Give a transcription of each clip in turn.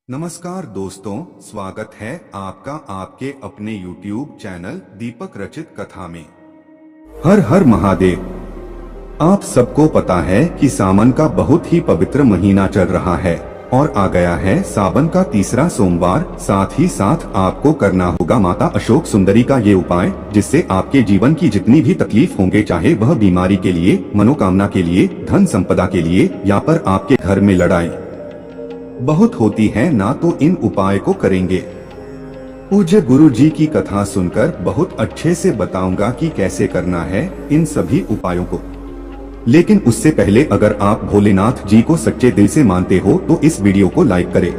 नमस्कार दोस्तों, स्वागत है आपका आपके अपने YouTube चैनल दीपक रचित कथा में। हर हर महादेव। आप सबको पता है कि सावन का बहुत ही पवित्र महीना चल रहा है और आ गया है सावन का तीसरा सोमवार। साथ ही साथ आपको करना होगा माता अशोक सुंदरी का ये उपाय, जिससे आपके जीवन की जितनी भी तकलीफ होंगे, चाहे वह बीमारी के लिए, मनोकामना के लिए, धन संपदा के लिए या पर आपके घर में लड़ाई बहुत होती है ना, तो इन उपाय को करेंगे। पूज्य गुरु जी की कथा सुनकर बहुत अच्छे से बताऊंगा कि कैसे करना है इन सभी उपायों को। लेकिन उससे पहले अगर आप भोलेनाथ जी को सच्चे दिल से मानते हो तो इस वीडियो को लाइक करें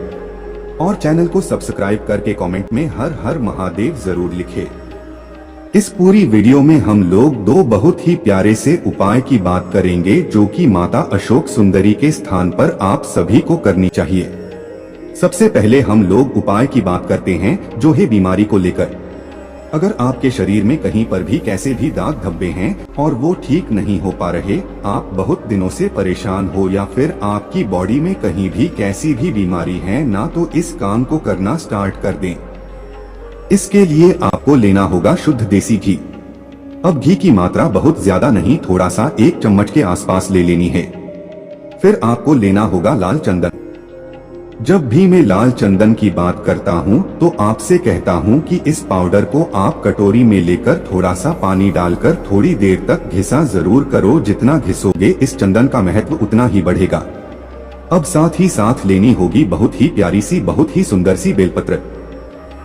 और चैनल को सब्सक्राइब करके कमेंट में हर हर महादेव जरूर लिखें। इस पूरी वीडियो में हम लोग दो बहुत ही प्यारे से उपाय की बात करेंगे, जो कि माता अशोक सुंदरी के स्थान पर आप सभी को करनी चाहिए। सबसे पहले हम लोग उपाय की बात करते हैं जो है बीमारी को लेकर। अगर आपके शरीर में कहीं पर भी कैसे भी दाग धब्बे हैं और वो ठीक नहीं हो पा रहे, आप बहुत दिनों से परेशान हो या फिर आपकी बॉडी में कहीं भी कैसी भी बीमारी है ना, तो इस काम को करना स्टार्ट कर दें। इसके लिए आपको लेना होगा शुद्ध देसी घी। अब घी की मात्रा बहुत ज्यादा नहीं, थोड़ा सा 1 चम्मच के आसपास ले लेनी है। फिर आपको लेना होगा लाल चंदन। जब भी मैं लाल चंदन की बात करता हूँ तो आपसे कहता हूँ कि इस पाउडर को आप कटोरी में लेकर थोड़ा सा पानी डालकर थोड़ी देर तक घिसा जरूर करो। जितना घिसोगे इस चंदन का महत्व उतना ही बढ़ेगा। अब साथ ही साथ लेनी होगी बहुत ही प्यारी सी, बहुत ही सुंदर सी बेलपत्र।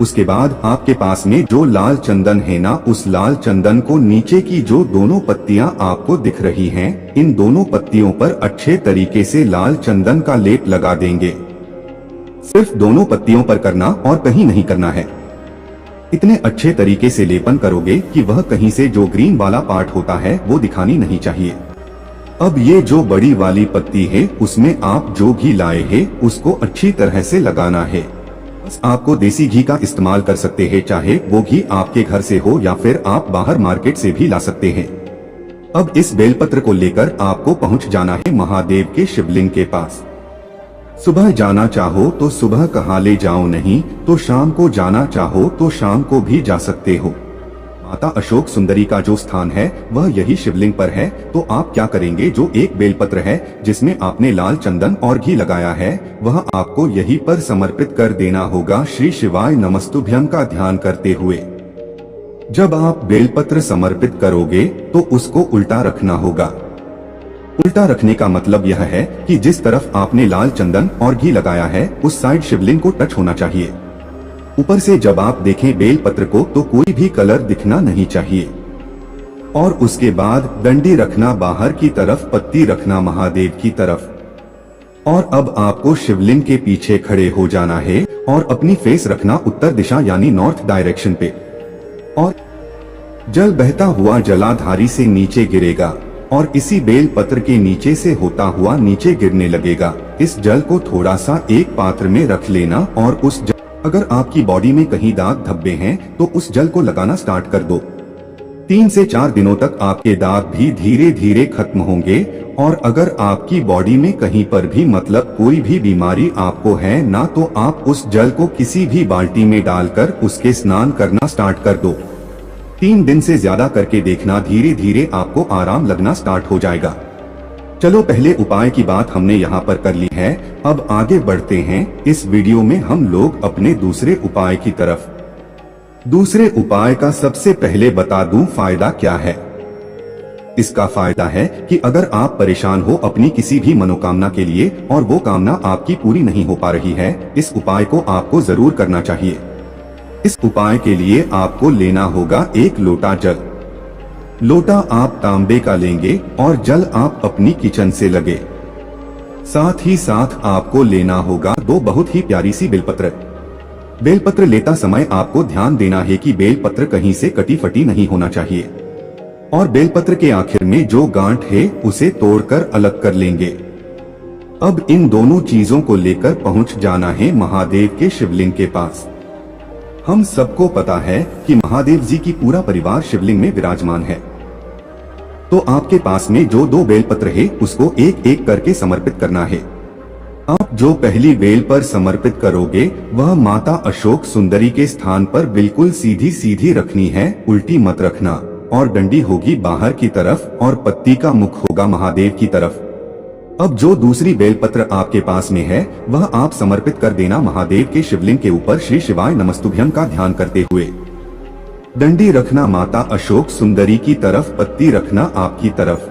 उसके बाद आपके पास में जो लाल चंदन है ना, उस लाल चंदन को नीचे की जो दोनों पत्तियां आपको दिख रही हैं, इन दोनों पत्तियों पर अच्छे तरीके से लाल चंदन का लेप लगा देंगे। सिर्फ दोनों पत्तियों पर करना और कहीं नहीं करना है। इतने अच्छे तरीके से लेपन करोगे कि वह कहीं से जो ग्रीन वाला पार्ट होता है वो दिखानी नहीं चाहिए। अब ये जो बड़ी वाली पत्ती है उसमें आप जो घी लाए हैं उसको अच्छी तरह से लगाना है। आपको देसी घी का इस्तेमाल कर सकते हैं, चाहे वो घी आपके घर से हो या फिर आप बाहर मार्केट से भी ला सकते हैं। अब इस बेलपत्र को लेकर आपको पहुंच जाना है महादेव के शिवलिंग के पास। सुबह जाना चाहो तो सुबह कहाँ ले जाओ, नहीं तो शाम को जाना चाहो तो शाम को भी जा सकते हो। माता अशोक सुंदरी का जो स्थान है वह यही शिवलिंग पर है। तो आप क्या करेंगे, जो एक बेलपत्र है जिसमें आपने लाल चंदन और घी लगाया है वह आपको यहीं पर समर्पित कर देना होगा, श्री शिवाय नमस्तुभ्यम का ध्यान करते हुए। जब आप बेलपत्र समर्पित करोगे तो उसको उल्टा रखना होगा। उल्टा रखने का मतलब यह है कि जिस तरफ आपने लाल चंदन और घी लगाया है उस साइड शिवलिंग को टच होना चाहिए। ऊपर से जब आप देखें बेल पत्र को तो कोई भी कलर दिखना नहीं चाहिए। और उसके बाद डंडी रखना बाहर की तरफ, पत्ती रखना महादेव की तरफ। और अब आपको शिवलिंग के पीछे खड़े हो जाना है और अपनी फेस रखना उत्तर दिशा यानी नॉर्थ डायरेक्शन पे। और जल बहता हुआ जलाधारी से नीचे गिरेगा और इसी बेल पत्र के नीचे से होता हुआ नीचे गिरने लगेगा। इस जल को थोड़ा सा एक पात्र में रख लेना और उस अगर आपकी बॉडी में कहीं दाग धब्बे हैं तो उस जल को लगाना स्टार्ट कर दो। 3 से 4 दिनों तक आपके दाग भी धीरे धीरे खत्म होंगे। और अगर आपकी बॉडी में कहीं पर भी मतलब कोई भी बीमारी आपको है ना, तो आप उस जल को किसी भी बाल्टी में डालकर उसके स्नान करना स्टार्ट कर दो। 3 दिन से ज्यादा करके देखना, धीरे धीरे आपको आराम लगना स्टार्ट हो जाएगा। चलो, पहले उपाय की बात हमने यहाँ पर कर ली है, अब आगे बढ़ते हैं। इस वीडियो में हम लोग अपने दूसरे उपाय की तरफ। दूसरे उपाय का सबसे पहले बता दूं फायदा क्या है। इसका फायदा है कि अगर आप परेशान हो अपनी किसी भी मनोकामना के लिए और वो कामना आपकी पूरी नहीं हो पा रही है, इस उपाय को आपको जरूर करना चाहिए। इस उपाय के लिए आपको लेना होगा 1 लोटा जल। लोटा आप तांबे का लेंगे और जल आप अपनी किचन से लगे। साथ ही साथ आपको लेना होगा 2 बहुत ही प्यारी सी बेलपत्र। बेलपत्र लेता समय आपको ध्यान देना है कि बेलपत्र कहीं से कटी फटी नहीं होना चाहिए। और बेलपत्र के आखिर में जो गांठ है उसे तोड़कर अलग कर लेंगे। अब इन दोनों चीजों को लेकर पहुंच जाना है महादेव के शिवलिंग के पास। हम सबको पता है कि महादेव जी की पूरा परिवार शिवलिंग में विराजमान है। तो आपके पास में जो 2 बेलपत्र है उसको एक एक करके समर्पित करना है। आप जो पहली बेल पर समर्पित करोगे वह माता अशोक सुंदरी के स्थान पर बिल्कुल सीधी सीधी रखनी है, उल्टी मत रखना। और डंडी होगी बाहर की तरफ और पत्ती का मुख होगा महादेव की तरफ। अब जो दूसरी बेलपत्र आपके पास में है वह आप समर्पित कर देना महादेव के शिवलिंग के ऊपर श्री शिवाय नमस्तुभ्यं का ध्यान करते हुए। डंडी रखना माता अशोक सुंदरी की तरफ, पत्ती रखना आपकी तरफ।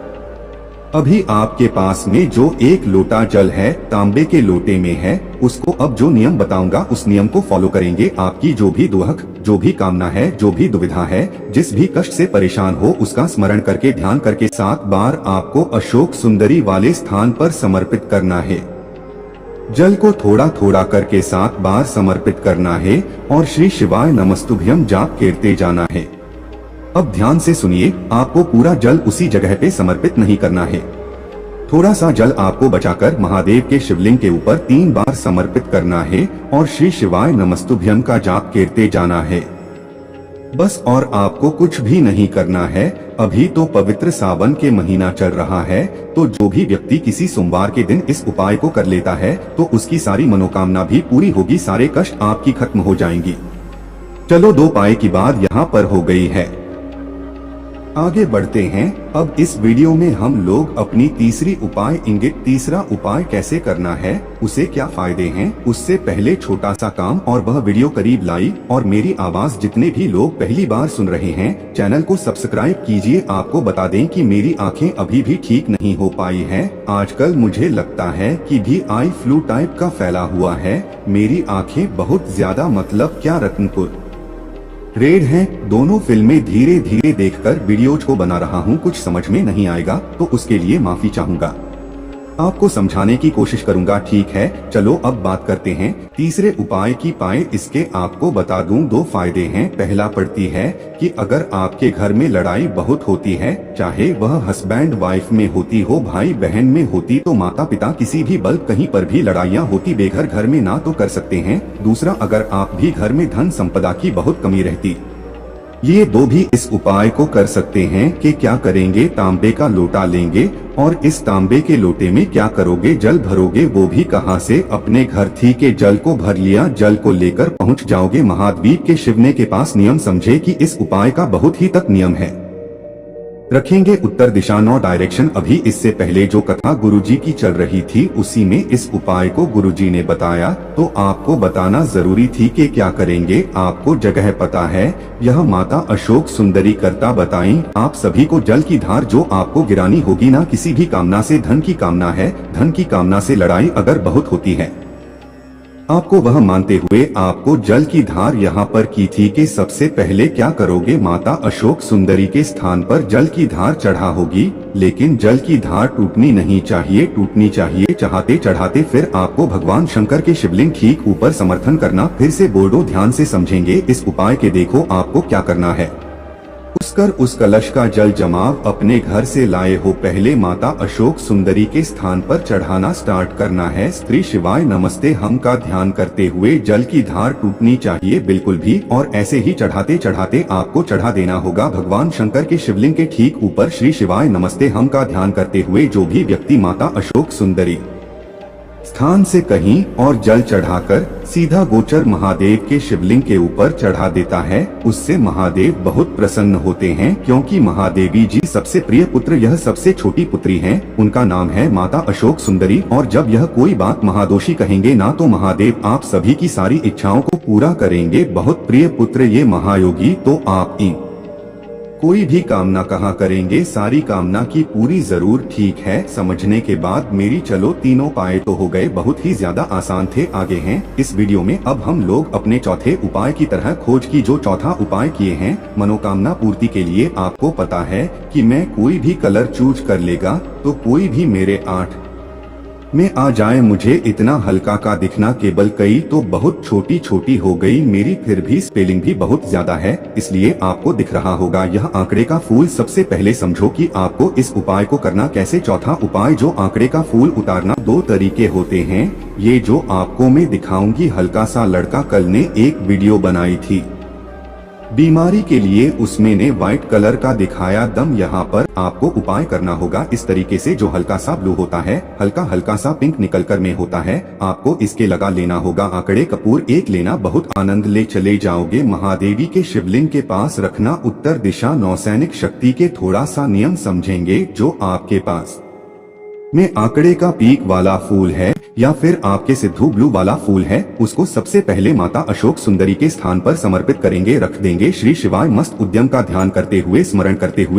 अभी आपके पास में जो एक लोटा जल है तांबे के लोटे में है, उसको अब जो नियम बताऊंगा उस नियम को फॉलो करेंगे। आपकी जो भी दुहक, जो भी कामना है, जो भी दुविधा है, जिस भी कष्ट से परेशान हो उसका स्मरण करके ध्यान करके 7 बार आपको अशोक सुंदरी वाले स्थान पर समर्पित करना है। जल को थोड़ा थोड़ा करके 7 बार समर्पित करना है और श्री शिवाय नमस्तुभ्यं जाप करते जाना है। अब ध्यान से सुनिए, आपको पूरा जल उसी जगह पे समर्पित नहीं करना है। थोड़ा सा जल आपको बचाकर महादेव के शिवलिंग के ऊपर 3 बार समर्पित करना है और श्री शिवाय नमस्तुभ्यं का जाप करते जाना है। बस और आपको कुछ भी नहीं करना है। अभी तो पवित्र सावन के महीना चल रहा है, तो जो भी व्यक्ति किसी सोमवार के दिन इस उपाय को कर लेता है तो उसकी सारी मनोकामना भी पूरी होगी, सारे कष्ट आपकी खत्म हो जाएंगी। चलो 2 उपाय की बात यहाँ पर हो गई है, आगे बढ़ते हैं। अब इस वीडियो में हम लोग अपनी तीसरी उपाय इंगित, तीसरा उपाय कैसे करना है, उसे क्या फायदे हैं, उससे पहले छोटा सा काम, और वह वीडियो करीब लाइक और मेरी आवाज जितने भी लोग पहली बार सुन रहे हैं चैनल को सब्सक्राइब कीजिए। आपको बता दें कि मेरी आंखें अभी भी ठीक नहीं हो पाई है। आजकल मुझे लगता है कि भी आई फ्लू टाइप का फैला हुआ है। मेरी आंखें बहुत ज्यादा, मतलब क्या रत्नपुर रेड हैं। दोनों फिल्में धीरे धीरे देखकर वीडियोज को बना रहा हूं, कुछ समझ में नहीं आएगा तो उसके लिए माफी चाहूंगा। आपको समझाने की कोशिश करूंगा, ठीक है। चलो अब बात करते हैं तीसरे उपाय की। पाए इसके आपको बता दूं 2 फायदे हैं। पहला पड़ती है कि अगर आपके घर में लड़ाई बहुत होती है, चाहे वह हस्बैंड वाइफ में होती हो, भाई बहन में होती, तो माता पिता किसी भी बल कहीं पर भी लड़ाइयाँ होती, बेघर घर में ना तो कर सकते हैं। दूसरा, अगर आप भी घर में धन संपदा की बहुत कमी रहती, ये 2 भी इस उपाय को कर सकते हैं। कि क्या करेंगे, तांबे का लोटा लेंगे और इस तांबे के लोटे में क्या करोगे, जल भरोगे। वो भी कहाँ से, अपने घर थी के जल को भर लिया, जल को लेकर पहुँच जाओगे महाद्वीप के शिवने के पास। नियम समझे कि इस उपाय का बहुत ही तक नियम है। रखेंगे उत्तर दिशा 9 डायरेक्शन। अभी इससे पहले जो कथा गुरुजी की चल रही थी उसी में इस उपाय को गुरुजी ने बताया, तो आपको बताना जरूरी थी कि क्या करेंगे। आपको जगह पता है, यह माता अशोक सुंदरी करता बताई। आप सभी को जल की धार जो आपको गिरानी होगी ना, किसी भी कामना से, धन की कामना है, धन की कामना से लड़ाई अगर बहुत होती है, आपको वह मानते हुए आपको जल की धार यहाँ पर की थी। कि सबसे पहले क्या करोगे, माता अशोक सुंदरी के स्थान पर जल की धार चढ़ा होगी, लेकिन जल की धार टूटनी नहीं चाहिए, टूटनी चाहिए चढ़ाते चढ़ाते फिर आपको भगवान शंकर के शिवलिंग ठीक ऊपर समर्थन करना। फिर से बोलो, ध्यान से समझेंगे इस उपाय के। देखो आपको क्या करना है, उस कलश का जल जमाव अपने घर से लाए हो, पहले माता अशोक सुंदरी के स्थान पर चढ़ाना स्टार्ट करना है। श्री शिवाय नमस्ते हम का ध्यान करते हुए जल की धार टूटनी चाहिए बिल्कुल भी, और ऐसे ही चढ़ाते चढ़ाते आपको चढ़ा देना होगा भगवान शंकर के शिवलिंग के ठीक ऊपर। श्री शिवाय नमस्ते हम का ध्यान करते हुए जो भी व्यक्ति माता अशोक सुंदरी स्थान से कहीं और जल चढ़ाकर सीधा गोचर महादेव के शिवलिंग के ऊपर चढ़ा देता है, उससे महादेव बहुत प्रसन्न होते हैं। क्योंकि महादेवी जी सबसे प्रिय पुत्र, यह सबसे छोटी पुत्री हैं, उनका नाम है माता अशोक सुंदरी। और जब यह कोई बात महादोषी कहेंगे ना, तो महादेव आप सभी की सारी इच्छाओं को पूरा करेंगे। बहुत प्रिय पुत्र ये महायोगी, तो आप इन कोई भी कामना कहाँ करेंगे, सारी कामना की पूरी जरूर, ठीक है। समझने के बाद मेरी चलो 3 उपाय तो हो गए, बहुत ही ज्यादा आसान थे। आगे हैं इस वीडियो में अब हम लोग अपने चौथे उपाय की तरह खोज की। जो चौथा उपाय किए हैं मनोकामना पूर्ति के लिए, आपको पता है कि मैं कोई भी कलर चूज कर लेगा तो कोई भी मेरे 8 में आ जाए। मुझे इतना हल्का का दिखना, केवल कई तो बहुत छोटी छोटी हो गई मेरी, फिर भी स्पेलिंग भी बहुत ज्यादा है, इसलिए आपको दिख रहा होगा यह आंकड़े का फूल। सबसे पहले समझो कि आपको इस उपाय को करना कैसे। चौथा उपाय जो आंकड़े का फूल उतारना, 2 तरीके होते हैं। ये जो आपको मैं दिखाऊंगी, हल्का सा लड़का कल ने एक वीडियो बनाई थी, बीमारी के लिए उसमें ने व्हाइट कलर का दिखाया दम। यहाँ पर आपको उपाय करना होगा इस तरीके से, जो हल्का सा ब्लू होता है, हल्का हल्का सा पिंक निकलकर में होता है, आपको इसके लगा लेना होगा। आंकड़े कपूर एक लेना, बहुत आनंद ले चले जाओगे। महादेवी के शिवलिंग के पास रखना। उत्तर दिशा नौसैनिक शक्ति के थोड़ा सा नियम समझेंगे। जो आपके पास में आंकड़े का पीक वाला फूल है या फिर आपके सिद्धू ब्लू वाला फूल है, उसको सबसे पहले माता अशोक सुंदरी के स्थान पर समर्पित करेंगे, रख देंगे। श्री शिवाय मस्त उद्यम का ध्यान करते हुए, स्मरण करते हुए